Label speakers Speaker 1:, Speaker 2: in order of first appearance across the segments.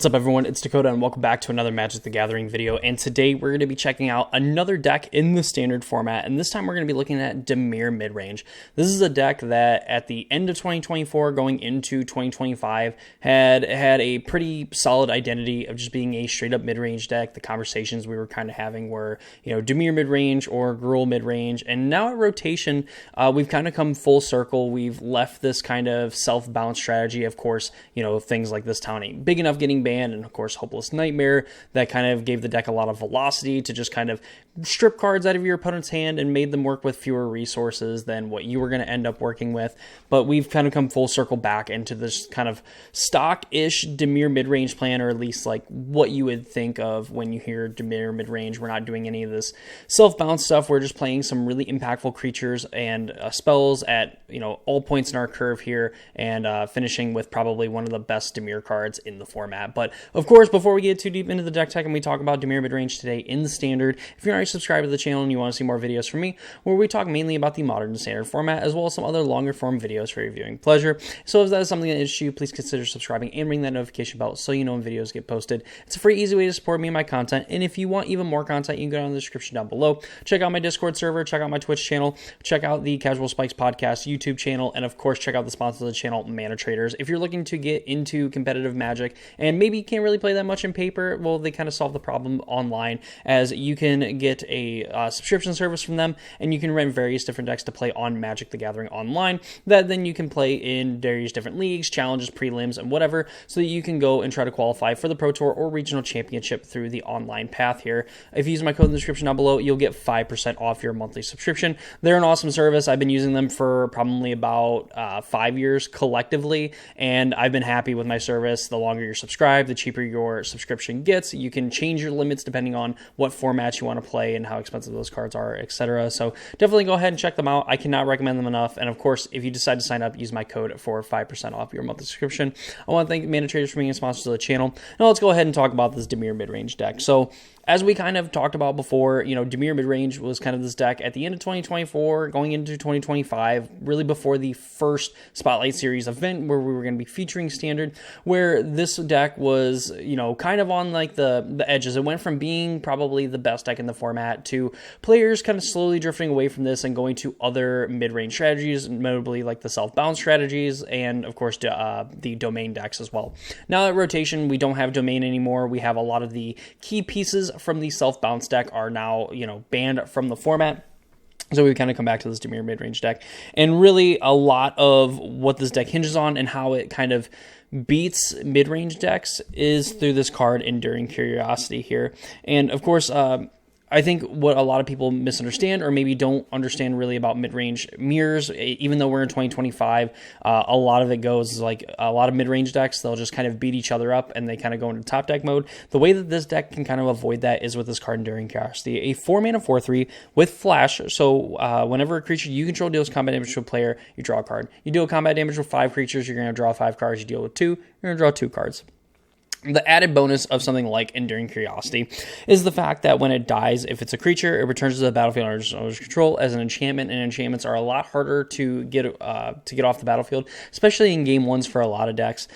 Speaker 1: What's up everyone, it's Dakota and welcome back to another Magic the Gathering video, and today we're going to be checking out another deck in the standard format, and this time we're going to be looking at Dimir Midrange. This is a deck that at the end of 2024 going into 2025 had a pretty solid identity of just being a straight up midrange deck. The conversations we were kind of having were, Dimir midrange or Gruul midrange, and now at rotation we've kind of come full circle. We've left this kind of self-bounce strategy, of course, things like this town ain't big enough getting banned, and of course Hopeless Nightmare that kind of gave the deck a lot of velocity to just kind of strip cards out of your opponent's hand and made them work with fewer resources than what you were going to end up working with. But we've kind of come full circle back into this kind of stock-ish Dimir midrange plan, or at least like what you would think of when you hear Dimir midrange. We're not doing any of this self-bounce stuff. We're just playing some really impactful creatures and spells at all points in our curve here, and finishing with probably one of the best Dimir cards in the format. But of course, before we get too deep into the deck tech and we talk about Dimir midrange today in the standard, if you're already subscribed to the channel and you want to see more videos from me, where we talk mainly about the modern and standard format, as well as some other longer form videos for your viewing pleasure. So if that is something that interests you, please consider subscribing and ring that notification bell so you know when videos get posted. It's a free, easy way to support me and my content. And if you want even more content, you can go down in the description down below. Check out my Discord server, check out my Twitch channel, check out the Casual Spikes podcast YouTube channel, and of course check out the sponsor of the channel, Manatraders. If you're looking to get into competitive Magic and maybe you can't really play that much in paper, well, they kind of solve the problem online, as you can get a subscription service from them and you can rent various different decks to play on Magic the Gathering online that then you can play in various different leagues, challenges, prelims, and whatever, so that you can go and try to qualify for the Pro Tour or Regional Championship through the online path here. If you use my code in the description down below, you'll get 5% off your monthly subscription. They're an awesome service. I've been using them for probably about 5 years collectively, and I've been happy with my service. The longer you're subscribed, the cheaper your subscription gets. You can change your limits depending on what formats you want to play and how expensive those cards are, etc. So definitely go ahead and check them out. I cannot recommend them enough. And of course, if you decide to sign up, use my code for 5% off your monthly subscription. I want to thank Manatraders for being a sponsor of the channel. Now let's go ahead and talk about this Dimir midrange deck. So as we kind of talked about before, Dimir midrange was kind of this deck at the end of 2024, going into 2025, really before the first Spotlight Series event where we were going to be featuring Standard, where this deck was, kind of on like the edges. It went from being probably the best deck in the format to players kind of slowly drifting away from this and going to other mid-range strategies, notably like the self-bounce strategies and, of course, the domain decks as well. Now at rotation, we don't have domain anymore. We have a lot of the key pieces from the self-bounce deck are now, banned from the format. So we kind of come back to this Dimir midrange deck, and really a lot of what this deck hinges on and how it kind of beats midrange decks is through this card, Enduring Curiosity here. And of course, I think what a lot of people misunderstand or maybe don't understand really about mid-range mirrors, even though we're in 2025, a lot of it goes like a lot of mid-range decks, they'll just kind of beat each other up and they kind of go into top deck mode. The way that this deck can kind of avoid that is with this card, Enduring Curiosity, a 4-mana 4/3 with flash. So whenever a creature you control deals combat damage to a player, you draw a card. You deal combat damage with 5 creatures, you're going to draw 5 cards. You deal with 2, you're going to draw 2 cards. The added bonus of something like Enduring Curiosity is the fact that when it dies, if it's a creature, it returns to the battlefield under control as an enchantment, and enchantments are a lot harder to get off the battlefield, especially in game ones for a lot of decks.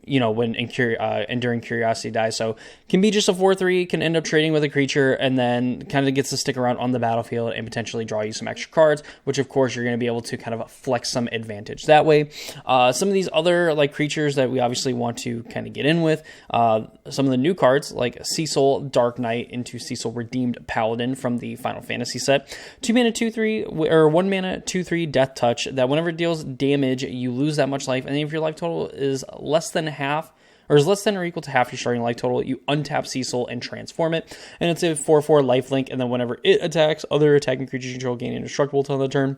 Speaker 1: When Enduring Curiosity dies. So can be just a 4/3, can end up trading with a creature, and then kind of gets to stick around on the battlefield and potentially draw you some extra cards, which of course you're going to be able to kind of flex some advantage that way. Some of these other like creatures that we obviously want to kind of get in with, some of the new cards like Cecil Dark Knight into Cecil Redeemed Paladin from the Final Fantasy set. 2-mana 2/3 or 1-mana 2/3 Death Touch, that whenever it deals damage, you lose that much life, and if your life total is less than half, or is less than or equal to half your starting life total, you untap Cecil and transform it. And it's a 4/4 lifelink, and then whenever it attacks, other attacking creatures you control gain indestructible till the turn.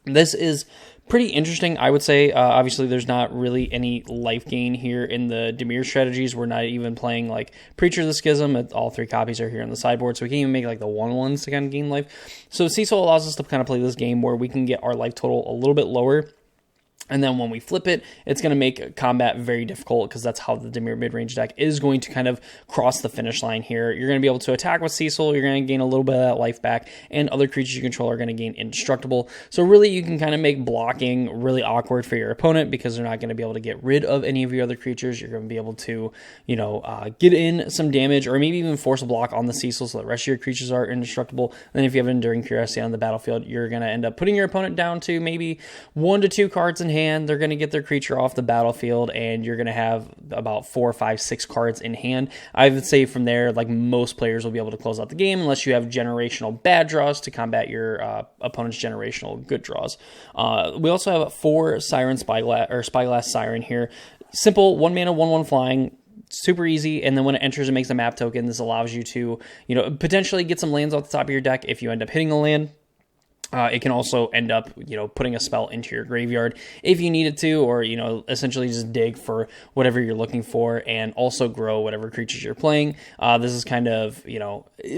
Speaker 1: This is pretty interesting, I would say. Obviously, there's not really any life gain here in the Dimir strategies. We're not even playing like Preacher of the Schism. All 3 copies are here on the sideboard, so we can't even make like the 1/1s to kind of gain life. So Cecil allows us to kind of play this game where we can get our life total a little bit lower And then when we flip it, it's going to make combat very difficult because that's how the Dimir Midrange deck is going to kind of cross the finish line here. You're going to be able to attack with Cecil, you're going to gain a little bit of that life back, and other creatures you control are going to gain indestructible. So really, you can kind of make blocking really awkward for your opponent because they're not going to be able to get rid of any of your other creatures. You're going to be able to, get in some damage or maybe even force a block on the Cecil so the rest of your creatures are indestructible. And then if you have Enduring Curiosity on the battlefield, you're going to end up putting your opponent down to maybe 1 to 2 cards in hand. They're going to get their creature off the battlefield, and you're going to have about 4, 5, 6 cards in hand. I would say from there, like, most players will be able to close out the game unless you have generational bad draws to combat your opponent's generational good draws. We also have 4 Siren Spyglass Siren here. Simple, 1 mana, 1/1 flying. Super easy, and then when it enters, it makes a map token. This allows you to, potentially get some lands off the top of your deck if you end up hitting a land. It can also end up, putting a spell into your graveyard if you needed to, or, essentially just dig for whatever you're looking for and also grow whatever creatures you're playing. This is kind of,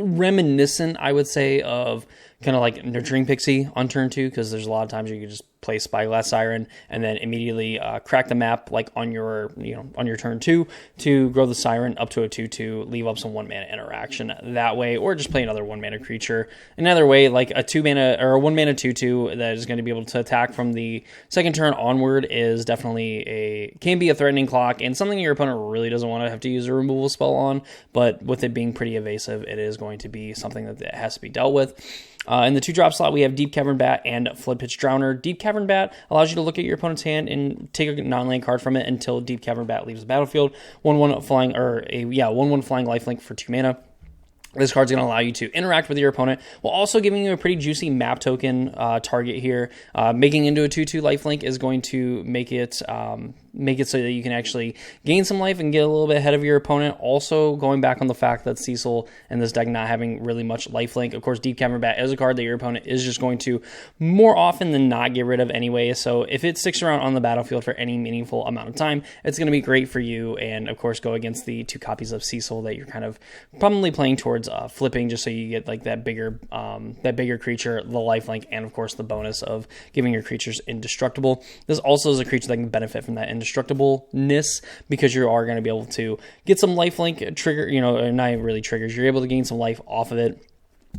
Speaker 1: reminiscent, I would say, of kind of like Nurturing Pixie on turn 2, because there's a lot of times you can just play Spyglass Siren and then immediately crack the map like on your turn 2 to grow the Siren up to a 2/2, leave up some 1 mana interaction that way, or just play another 1 mana creature. Another way, like a 2 mana or a 1 mana 2/2 that is going to be able to attack from the second turn onward is definitely can be a threatening clock and something your opponent really doesn't want to have to use a removal spell on, but with it being pretty evasive, it is going to be something that has to be dealt with. In the 2-drop slot, we have Deep Cavern Bat and Floodpitch Drowner. Deep Cavern Bat allows you to look at your opponent's hand and take a non-land card from it until Deep Cavern Bat leaves the battlefield. 1/1 flying, 1/1 flying lifelink for 2 mana. This card's going to allow you to interact with your opponent while also giving you a pretty juicy map token target here. Making into a 2/2 lifelink is going to make it so that you can actually gain some life and get a little bit ahead of your opponent. Also, going back on the fact that Cecil and this deck not having really much lifelink. Of course, Deep Cavern Bat is a card that your opponent is just going to more often than not get rid of anyway. So if it sticks around on the battlefield for any meaningful amount of time, it's going to be great for you. And of course, go against the 2 copies of Cecil that you're kind of probably playing towards flipping, just so you get like that bigger creature, the lifelink, and of course the bonus of giving your creatures indestructible. This also is a creature that can benefit from that indestructibleness because you are going to be able to get some lifelink trigger, not really triggers. You're able to gain some life off of it,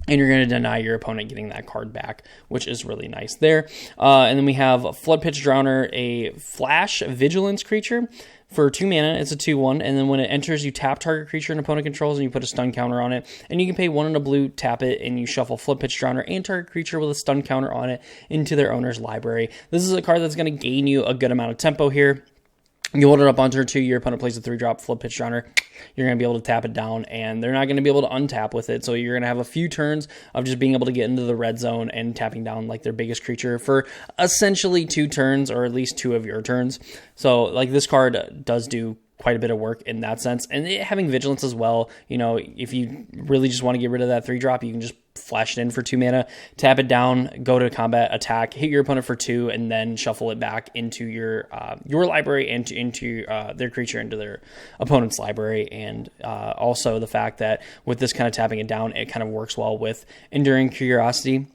Speaker 1: and you're going to deny your opponent getting that card back, which is really nice there. And then we have Floodpitch Drowner, a flash vigilance creature. For 2 mana, it's a 2/1, and then when it enters, you tap target creature an opponent controls, and you put a stun counter on it, and you can pay 1 and a blue, tap it, and you shuffle Floodpitch Drowner and target creature with a stun counter on it into their owner's library. This is a card that's going to gain you a good amount of tempo here. You hold it up on turn 2, your opponent plays a 3-drop Floodpitch Drowner. You're going to be able to tap it down, and they're not going to be able to untap with it. So you're going to have a few turns of just being able to get into the red zone and tapping down like their biggest creature for essentially 2 turns, or at least 2 of your turns. So like this card does do quite a bit of work in that sense. And having vigilance as well, if you really just want to get rid of that 3-drop, you can just flash it in for 2 mana, tap it down, go to combat, attack, hit your opponent for 2, and then shuffle it back into your library and into their creature into their opponent's library. And also the fact that with this kind of tapping it down, it kind of works well with Enduring Curiosity,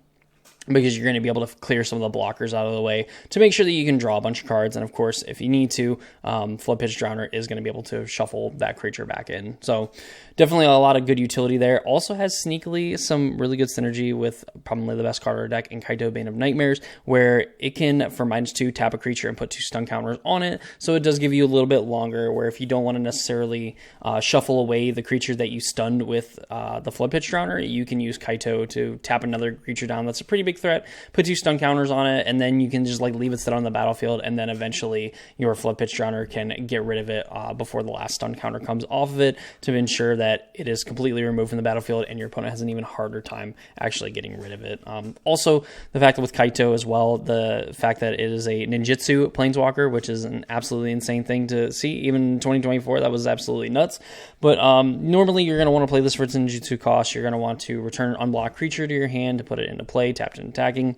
Speaker 1: because you're going to be able to clear some of the blockers out of the way to make sure that you can draw a bunch of cards. And of course, if you need to, Floodpitch Drowner is going to be able to shuffle that creature back in. So definitely a lot of good utility there. Also has sneakily some really good synergy with probably the best card in our deck in Kaito, Bane of Nightmares, where it can, for -2, tap a creature and put 2 stun counters on it. So it does give you a little bit longer, where if you don't want to necessarily shuffle away the creature that you stunned with the Floodpitch Drowner, you can use Kaito to tap another creature down that's a pretty big threat, put 2 stun counters on it, and then you can just like leave it sit on the battlefield, and then eventually your Floodpitch Drowner can get rid of it before the last stun counter comes off of it, to ensure that it is completely removed from the battlefield and your opponent has an even harder time actually getting rid of it. Also, the fact that with Kaito as well, the fact that it is a ninjutsu planeswalker, which is an absolutely insane thing to see. Even in 2024, that was absolutely nuts. But normally you're going to want to play this for its ninjutsu cost. You're going to want to return an unblocked creature to your hand to put it into play, tapped and attacking.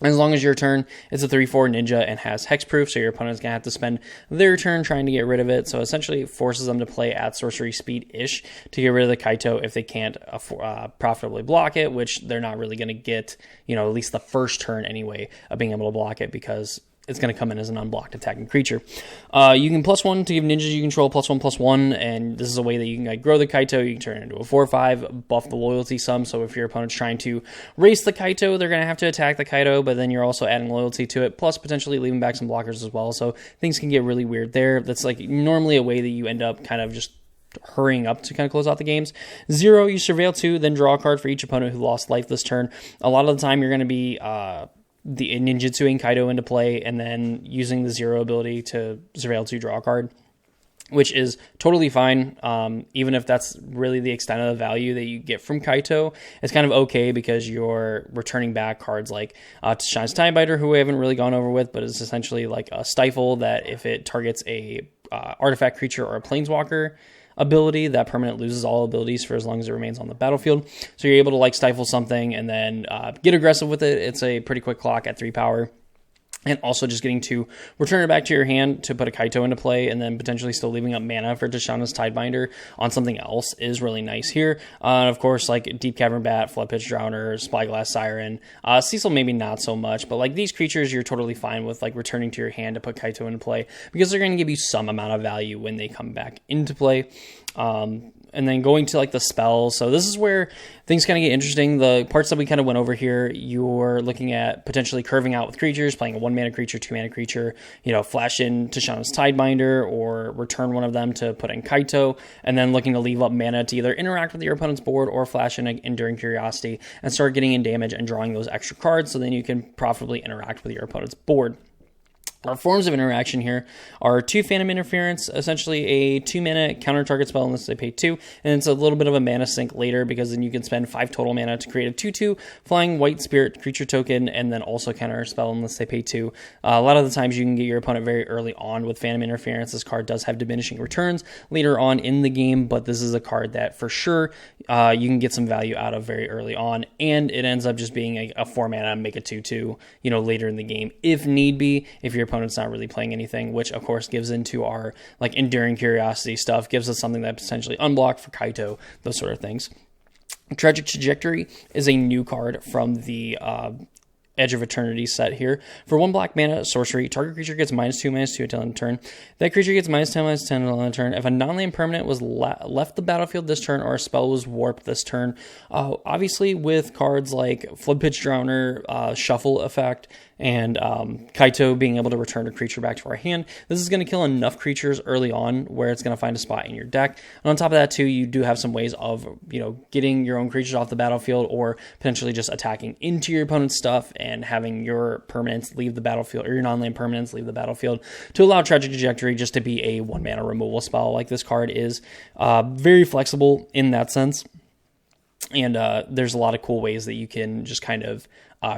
Speaker 1: As long as your turn, it's a 3/4 ninja and has hexproof, so your opponent's going to have to spend their turn trying to get rid of it. So essentially it forces them to play at sorcery speed-ish to get rid of the Kaito if they can't profitably block it, which they're not really going to get, at least the first turn anyway of being able to block it, because it's going to come in as an unblocked attacking creature. You can +1 to give ninjas you control +1/+1, and this is a way that you can like grow the Kaito. You can turn it into a 4/5, buff the loyalty some, so if your opponent's trying to race the Kaito, they're going to have to attack the Kaito, but then you're also adding loyalty to it, plus potentially leaving back some blockers as well, so things can get really weird there. That's like normally a way that you end up kind of just hurrying up to kind of close out the games. 0, you surveil 2, then draw a card for each opponent who lost life this turn. A lot of the time you're going to be the ninjutsuing Kaito into play and then using the 0 ability to surveil 2, draw a card, which is totally fine. Even if that's really the extent of the value that you get from Kaito, it's kind of okay because you're returning back cards like Tashawn's Tidebiter, who we haven't really gone over with, but it's essentially like a Stifle that if it targets a artifact creature or a planeswalker ability, that permanent loses all abilities for as long as it remains on the battlefield. So you're able to like stifle something and then get aggressive with it. It's a pretty quick clock at 3 power. And also just getting to return it back to your hand to put a Kaito into play and then potentially still leaving up mana for Tashawn's Tidebinder on something else is really nice here. Of course, like Deep Cavern Bat, Floodpitch Drowner, Spyglass Siren, Cecil maybe not so much, but like these creatures you're totally fine with like returning to your hand to put Kaito into play because they're going to give you some amount of value when they come back into play. And then going to like the spells. So this is where things kind of get interesting. The parts that we kind of went over here, you're looking at potentially curving out with creatures, playing a 1-mana creature, 2-mana creature, flash in Tashawn's Tidebinder or return one of them to put in Kaito, and then looking to leave up mana to either interact with your opponent's board or flash in Enduring Curiosity and start getting in damage and drawing those extra cards so then you can profitably interact with your opponent's board. Our forms of interaction here are 2 Phantom Interference, essentially a 2-mana counter target spell unless they pay 2, and it's a little bit of a mana sink later because then you can spend 5 total mana to create a 2/2 flying white spirit creature token and then also counter a spell unless they pay 2. A lot of the times you can get your opponent very early on with Phantom Interference. This card does have diminishing returns later on in the game, but this is a card that for sure you can get some value out of very early on, and it ends up just being a 4-mana make a 2/2 later in the game if need be, if your opponent's not really playing anything, which of course gives into our like Enduring Curiosity stuff, gives us something that potentially unblocked for Kaito, those sort of things. Tragic Trajectory is a new card from the Edge of Eternity set here. For 1 black mana sorcery, target creature gets -2/-2 until end of turn. That creature gets -10/-10 until end of turn. If a non-land permanent was left the battlefield this turn or a spell was warped this turn, obviously with cards like Floodpitch Drowner, Shuffle Effect, and Kaito being able to return a creature back to our hand, this is going to kill enough creatures early on where it's going to find a spot in your deck. And on top of that too, you do have some ways of getting your own creatures off the battlefield or potentially just attacking into your opponent's stuff and having your permanents leave the battlefield or your non-land permanents leave the battlefield to allow Tragic Trajectory just to be a 1-mana removal spell. Like this card is very flexible in that sense. And there's a lot of cool ways that you can just kind of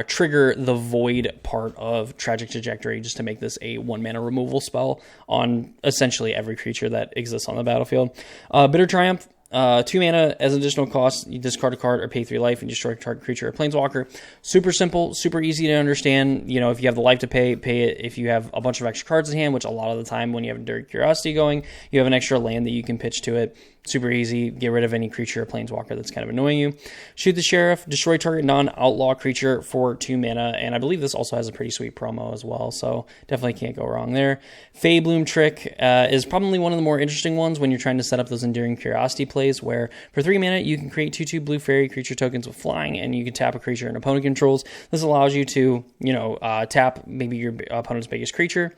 Speaker 1: trigger the void part of Tragic Trajectory just to make this a 1-mana removal spell on essentially every creature that exists on the battlefield. Bitter Triumph, 2 mana as an additional cost. You discard a card or pay 3 life and destroy a target creature or planeswalker. Super simple, super easy to understand. If you have the life to pay it. If you have a bunch of extra cards in hand, which a lot of the time when you have Enduring Curiosity going, you have an extra land that you can pitch to it. Super easy. Get rid of any creature or planeswalker that's kind of annoying you. Shoot the Sheriff. Destroy target non-outlaw creature for 2 mana. And I believe this also has a pretty sweet promo as well, so definitely can't go wrong there. Fey Bloom Trick is probably one of the more interesting ones when you're trying to set up those Enduring Curiosity plays, where for 3 mana you can create 2/2 blue fairy creature tokens with flying, and you can tap a creature an opponent controls. This allows you to, tap maybe your opponent's biggest creature.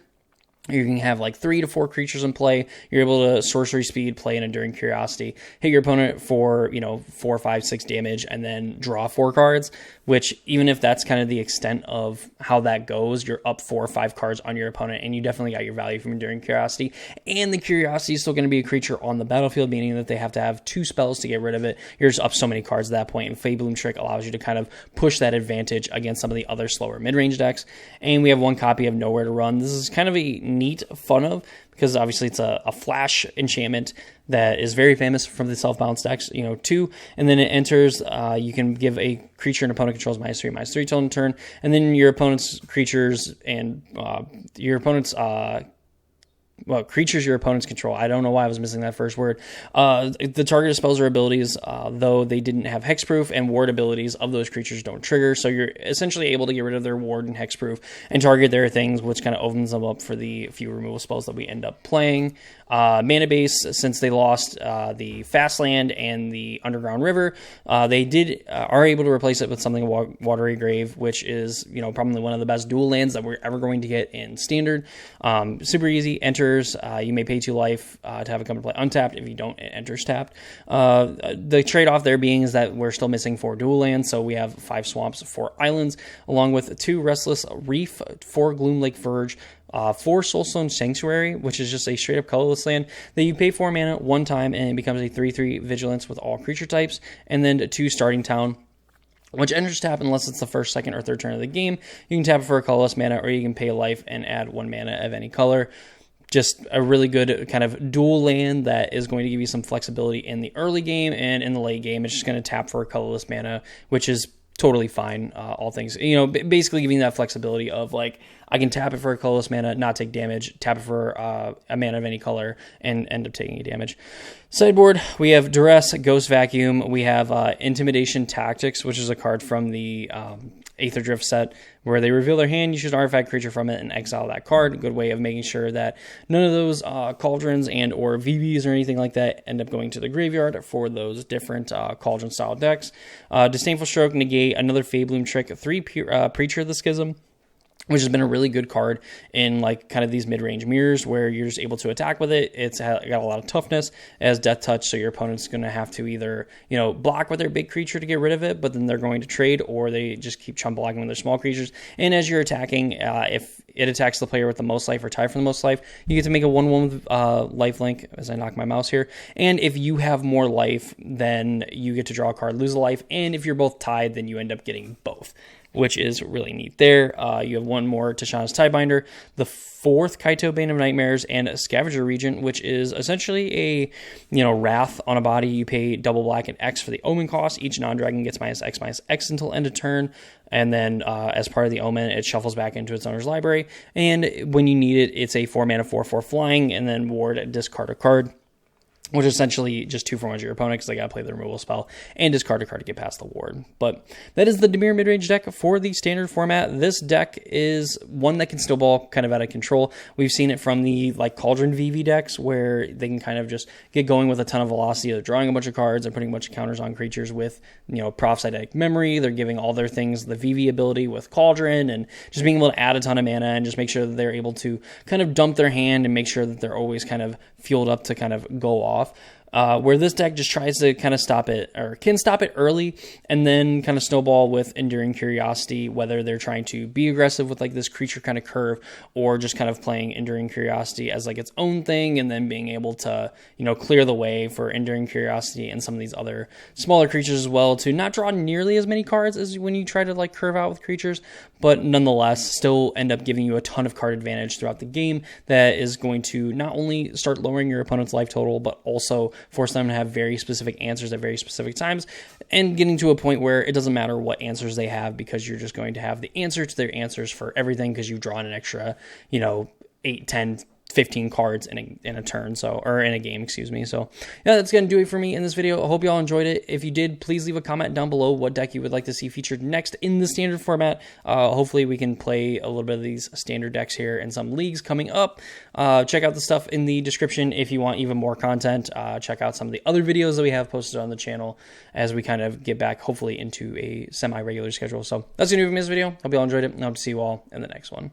Speaker 1: You can have like 3 to 4 creatures in play. You're able to sorcery speed, play an Enduring Curiosity, hit your opponent for 4, 5, 6 damage, and then draw 4 cards. Which even if that's kind of the extent of how that goes, you're up 4 or 5 cards on your opponent, and you definitely got your value from Enduring Curiosity. And the Curiosity is still going to be a creature on the battlefield, meaning that they have to have 2 spells to get rid of it. You're just up so many cards at that point, and Fey Bloom Trick allows you to kind of push that advantage against some of the other slower mid-range decks. And we have 1 copy of Nowhere to Run. This is kind of a neat fun of, because obviously it's a flash enchantment that is very famous from the self-balanced decks, 2, and then it enters, you can give a creature an opponent controls -3/-3 till end turn, and then your opponent's creatures and your opponent's creatures your opponents control. I don't know why I was missing that first word. The target spells or abilities, though they didn't have hexproof and ward abilities of those creatures don't trigger. So you're essentially able to get rid of their ward and hexproof and target their things, which kind of opens them up for the few removal spells that we end up playing. Mana base, since they lost the Fastland and the Underground River, they are able to replace it with something Watery Grave, which is probably one of the best dual lands that we're ever going to get in Standard. Super easy, enters. You may pay 2 life to have it come to play untapped. If you don't, it enters tapped. The trade-off there being is that we're still missing 4 dual lands, so we have 5 swamps, 4 islands, along with 2 Restless Reef, 4 Gloomlake Verge, 4 Soulstone Sanctuary, which is just a straight-up colorless land that you pay 4 mana 1 time, and it becomes a 3/3 Vigilance with all creature types, and then 2 Starting Town, which enters tap unless it's the first, second, or third turn of the game. You can tap it for a colorless mana, or you can pay life and add 1 mana of any color. Just a really good kind of dual land that is going to give you some flexibility in the early game, and in the late game, it's just going to tap for a colorless mana, which is totally fine. All things, basically giving that flexibility of like, I can tap it for a colorless mana, not take damage, tap it for a mana of any color, and end up taking damage. Sideboard, we have Duress, Ghost Vacuum. We have Intimidation Tactics, which is a card from the Aether Drift set, where they reveal their hand, you choose an artifact creature from it, and exile that card. A good way of making sure that none of those cauldrons and or VVs or anything like that end up going to the graveyard for those different cauldron-style decks. Disdainful Stroke, negate another Fabloom Trick, 3 Preacher of the Schism, which has been a really good card in like kind of these mid-range mirrors where you're just able to attack with it. It's got a lot of toughness. It has Death Touch, so your opponent's going to have to either, block with their big creature to get rid of it, but then they're going to trade, or they just keep chump blocking with their small creatures. And as you're attacking, if it attacks the player with the most life or tie for the most life, you get to make a 1/1 with lifelink, as I knock my mouse here. And if you have more life, then you get to draw a card, lose a life. And if you're both tied, then you end up getting both, which is really neat there. You have 1 more Tishana's Tiebinder, the 4th Kaito Bane of Nightmares, and a Scavenger Regent, which is essentially a, Wrath on a body. You pay double black and X for the Omen cost. Each non-dragon gets -X until end of turn. And then as part of the Omen, it shuffles back into its owner's library. And when you need it, it's a 4 mana 4/4 flying, and then ward, discard a card, which is essentially just 2 for 1 to your opponent because they got to play the removal spell and discard a card to get past the ward. But that is the Dimir Midrange deck for the Standard format. This deck is one that can snowball kind of out of control. We've seen it from the Cauldron VV decks where they can kind of just get going with a ton of velocity. They're drawing a bunch of cards, they're putting a bunch of counters on creatures with, Prophetic Memory. They're giving all their things the VV ability with Cauldron, and just being able to add a ton of mana and just make sure that they're able to kind of dump their hand and make sure that they're always kind of fueled up to kind of go off. Where this deck just tries to kind of stop it, or can stop it early, and then kind of snowball with Enduring Curiosity, whether they're trying to be aggressive with this creature kind of curve, or just kind of playing Enduring Curiosity as its own thing, and then being able to, clear the way for Enduring Curiosity and some of these other smaller creatures as well, to not draw nearly as many cards as when you try to curve out with creatures, but nonetheless still end up giving you a ton of card advantage throughout the game that is going to not only start lowering your opponent's life total, but also force them to have very specific answers at very specific times, and getting to a point where it doesn't matter what answers they have, because you're just going to have the answer to their answers for everything, because you've drawn an extra 8, 10, 15 cards in a turn, or in a game, excuse me. So yeah, that's gonna do it for me in this video. I hope y'all enjoyed it. If you did, please leave a comment down below what deck you would like to see featured next in the Standard format. Hopefully we can play a little bit of these Standard decks here in some leagues coming up. Check out the stuff in the description if you want even more content. Check out some of the other videos that we have posted on the channel as we kind of get back, hopefully, into a semi-regular schedule. So that's gonna do it for me in this video. Hope y'all enjoyed it, and I hope to see you all in the next one.